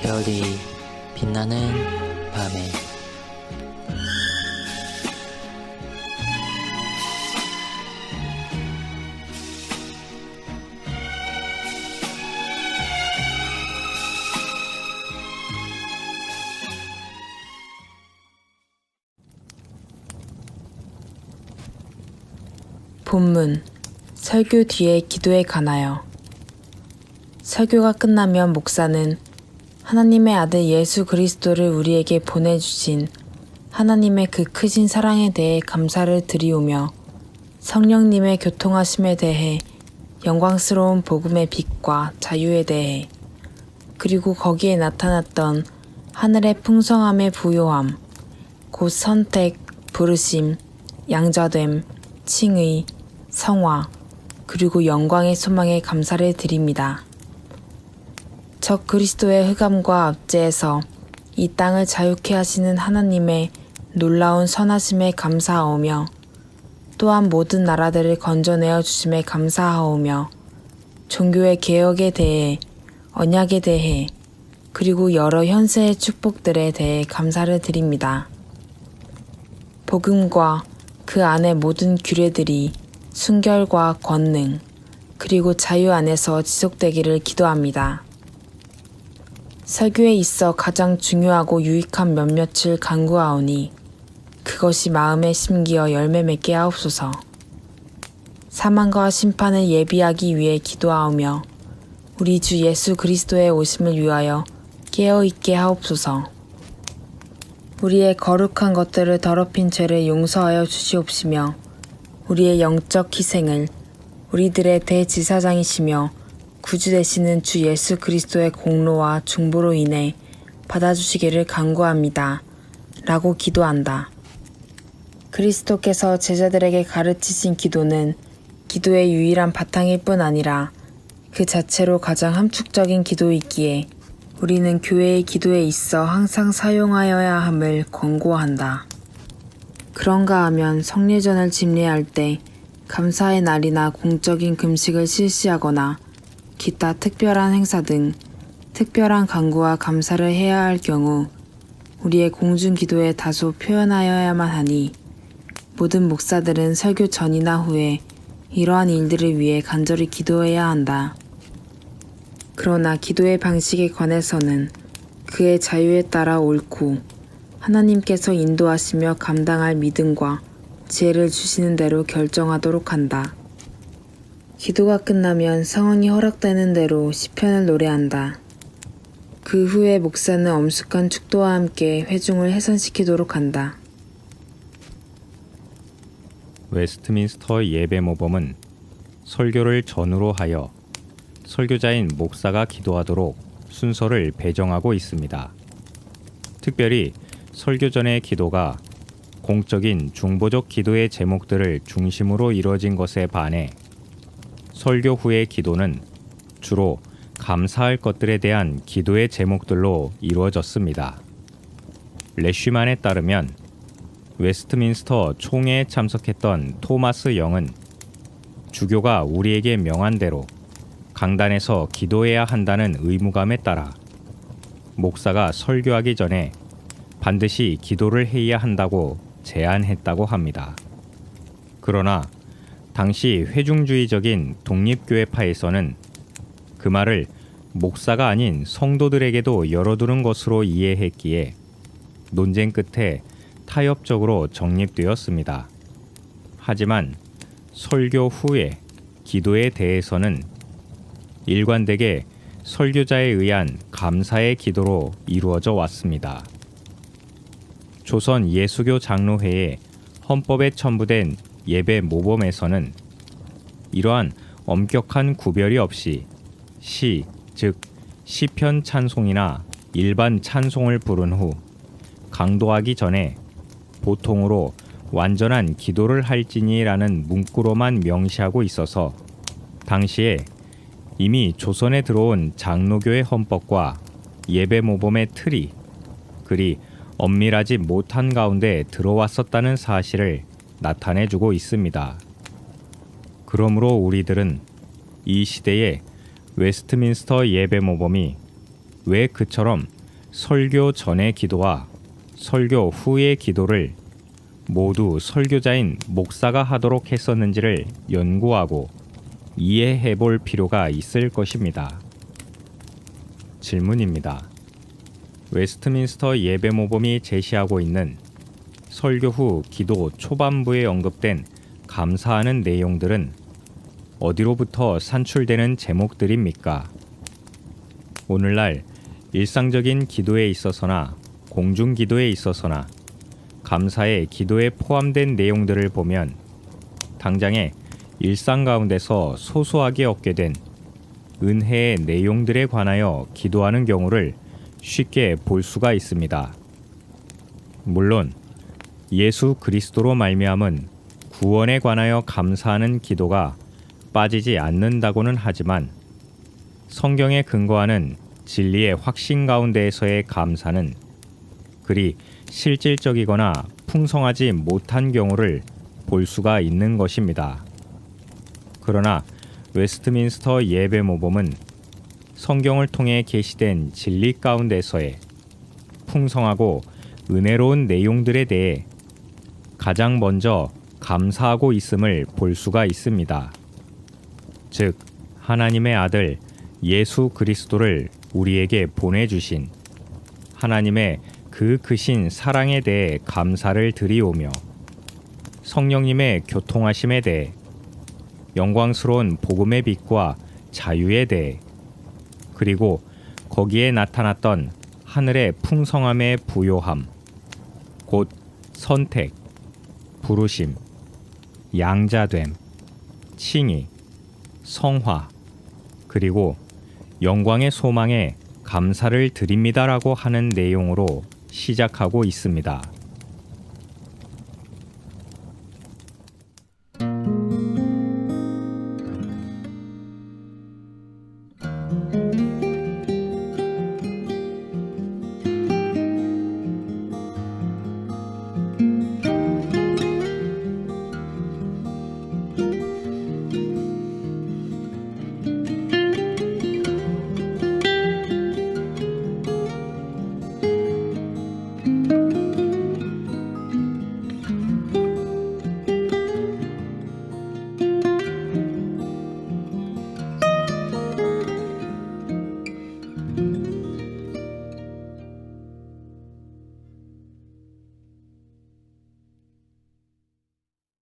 별이 빛나는 밤에 본문, 설교 뒤에 기도에 관하여. 설교가 끝나면 목사는 하나님의 아들 예수 그리스도를 우리에게 보내주신 하나님의 그 크신 사랑에 대해 감사를 드리오며 성령님의 교통하심에 대해 영광스러운 복음의 빛과 자유에 대해 그리고 거기에 나타났던 하늘의 풍성함의 부요함, 곧 선택, 부르심, 양자됨, 칭의, 성화, 그리고 영광의 소망에 감사를 드립니다. 적 그리스도의 흑암과 압제에서 이 땅을 자유케 하시는 하나님의 놀라운 선하심에 감사하오며 또한 모든 나라들을 건져내어 주심에 감사하오며 종교의 개혁에 대해 언약에 대해 그리고 여러 현세의 축복들에 대해 감사를 드립니다. 복음과 그 안의 모든 규례들이 순결과 권능, 그리고 자유 안에서 지속되기를 기도합니다. 설교에 있어 가장 중요하고 유익한 몇몇을 간구하오니 그것이 마음에 심기어 열매 맺게 하옵소서. 사망과 심판을 예비하기 위해 기도하오며 우리 주 예수 그리스도의 오심을 위하여 깨어있게 하옵소서. 우리의 거룩한 것들을 더럽힌 죄를 용서하여 주시옵시며 우리의 영적 희생을 우리들의 대지사장이시며 구주 되시는 주 예수 그리스도의 공로와 중보로 인해 받아주시기를 간구합니다. 라고 기도한다. 그리스도께서 제자들에게 가르치신 기도는 기도의 유일한 바탕일 뿐 아니라 그 자체로 가장 함축적인 기도이기에 우리는 교회의 기도에 있어 항상 사용하여야 함을 권고한다. 그런가 하면 성례전을 집례할 때 감사의 날이나 공적인 금식을 실시하거나 기타 특별한 행사 등 특별한 간구와 감사를 해야 할 경우 우리의 공중 기도에 다소 표현하여야만 하니 모든 목사들은 설교 전이나 후에 이러한 일들을 위해 간절히 기도해야 한다. 그러나 기도의 방식에 관해서는 그의 자유에 따라 옳고 하나님께서 인도하시며 감당할 믿음과 지혜를 주시는 대로 결정하도록 한다. 기도가 끝나면 상황이 허락되는 대로 시편을 노래한다. 그 후에 목사는 엄숙한 축도와 함께 회중을 해산시키도록 한다. 웨스트민스터 예배 모범은 설교를 전후로 하여 설교자인 목사가 기도하도록 순서를 배정하고 있습니다. 특별히 설교 전의 기도가 공적인 중보적 기도의 제목들을 중심으로 이루어진 것에 반해 설교 후의 기도는 주로 감사할 것들에 대한 기도의 제목들로 이루어졌습니다. 레쉬만에 따르면 웨스트민스터 총회에 참석했던 토마스 영은 주교가 우리에게 명한 대로 강단에서 기도해야 한다는 의무감에 따라 목사가 설교하기 전에 반드시 기도를 해야 한다고 제안했다고 합니다. 그러나 당시 회중주의적인 독립교회파에서는 그 말을 목사가 아닌 성도들에게도 열어두는 것으로 이해했기에 논쟁 끝에 타협적으로 정립되었습니다. 하지만 설교 후에 기도에 대해서는 일관되게 설교자에 의한 감사의 기도로 이루어져 왔습니다. 조선 예수교 장로회의 헌법에 첨부된 예배 모범에서는 이러한 엄격한 구별이 없이 시, 즉 시편 찬송이나 일반 찬송을 부른 후 강도하기 전에 보통으로 완전한 기도를 할지니라는 문구로만 명시하고 있어서 당시에 이미 조선에 들어온 장로교의 헌법과 예배 모범의 틀이 그리 엄밀하지 못한 가운데 들어왔었다는 사실을 나타내주고 있습니다. 그러므로 우리들은 이 시대의 웨스트민스터 예배 모범이 왜 그처럼 설교 전의 기도와 설교 후의 기도를 모두 설교자인 목사가 하도록 했었는지를 연구하고 이해해 볼 필요가 있을 것입니다. 질문입니다. 웨스트민스터 예배모범이 제시하고 있는 설교 후 기도 초반부에 언급된 감사하는 내용들은 어디로부터 산출되는 제목들입니까? 오늘날 일상적인 기도에 있어서나 공중 기도에 있어서나 감사의 기도에 포함된 내용들을 보면 당장에 일상 가운데서 소소하게 얻게 된 은혜의 내용들에 관하여 기도하는 경우를 쉽게 볼 수가 있습니다. 물론 예수 그리스도로 말미암은 구원에 관하여 감사하는 기도가 빠지지 않는다고는 하지만 성경에 근거하는 진리의 확신 가운데에서의 감사는 그리 실질적이거나 풍성하지 못한 경우를 볼 수가 있는 것입니다. 그러나 웨스트민스터 예배모범은 성경을 통해 계시된 진리 가운데서의 풍성하고 은혜로운 내용들에 대해 가장 먼저 감사하고 있음을 볼 수가 있습니다. 즉, 하나님의 아들 예수 그리스도를 우리에게 보내주신 하나님의 그 크신 사랑에 대해 감사를 드리오며 성령님의 교통하심에 대해 영광스러운 복음의 빛과 자유에 대해 그리고 거기에 나타났던 하늘의 풍성함의 부요함, 곧 선택, 부르심, 양자됨, 칭의, 성화, 그리고 영광의 소망에 감사를 드립니다라고 하는 내용으로 시작하고 있습니다.